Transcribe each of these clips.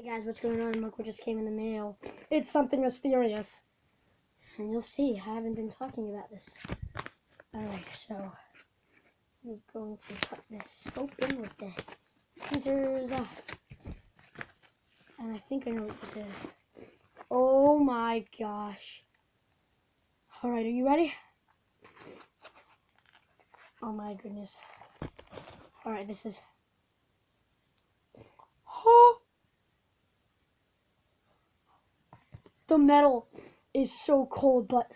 Hey guys, what's going on? Look what just came in the mail. It's something mysterious. And you'll see, I haven't been talking about this. Alright, so we're going to cut this open with the scissors. And I think I know what this is. Oh my gosh. Alright, are you ready? Oh my goodness. Alright, this is... Oh! The metal is so cold, but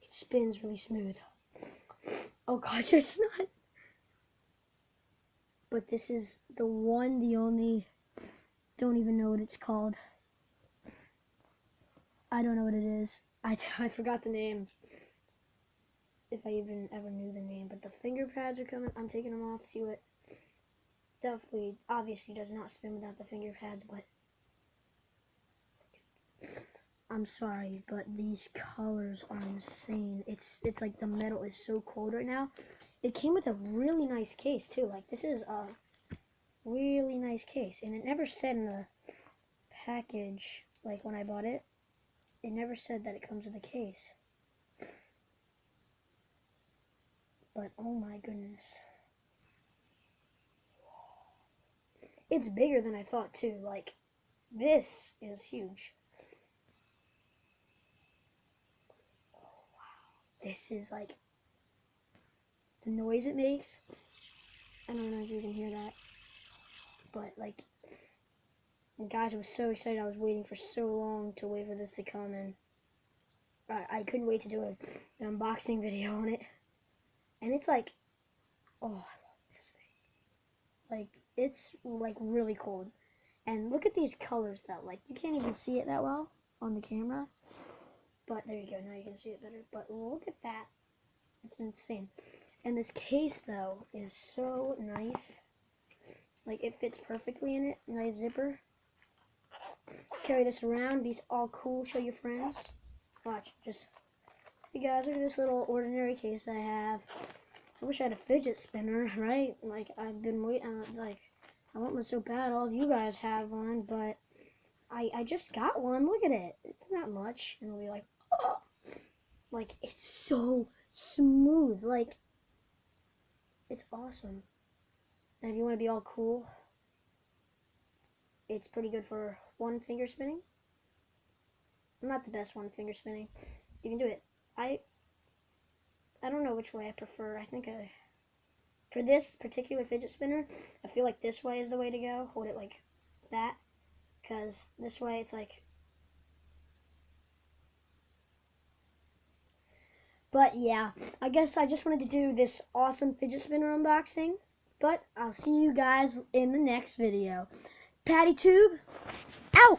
it spins really smooth. Oh gosh, it's not. But this is the one, the only, don't even know what it's called. I don't know what it is. I forgot the name. If I even ever knew the name. But the finger pads are coming. I'm taking them off to see what. Definitely, obviously does not spin without the finger pads, but I'm sorry, but these colors are insane. It's like the metal is so cold right now. It came with a really nice case too. Like, this is a really nice case, and it never said in the package, like when I bought it, it never said that it comes with a case. But oh my goodness. It's bigger than I thought too. Like, this is huge. Oh wow. This is like the noise it makes. I don't know if you can hear that. But like, guys, I was so excited. I was waiting for so long to wait for this to come, and I couldn't wait to do an unboxing video on it. And it's like, oh, I love this thing. Like, it's like really cold. And look at these colors though. Like, you can't even see it that well on the camera. But there you go, now you can see it better. But look at that. It's insane. And this case though is so nice. Like, it fits perfectly in it. Nice zipper. Carry this around, be all cool, show your friends. Watch, just, hey guys, look at this little ordinary case I have. I wish I had a fidget spinner, right? Like, I've been waiting, like, I want one so bad. All of you guys have one, but I just got one. Look at it. It's not much. And it'll be like, oh! Like, it's so smooth. Like, it's awesome. And if you want to be all cool, it's pretty good for one finger spinning. I'm not the best one finger spinning. You can do it. I don't know which way I prefer. I think for this particular fidget spinner, I feel like this way is the way to go. Hold it like that, because this way it's like. But yeah, I guess I just wanted to do this awesome fidget spinner unboxing. But I'll see you guys in the next video. PattyTube, out!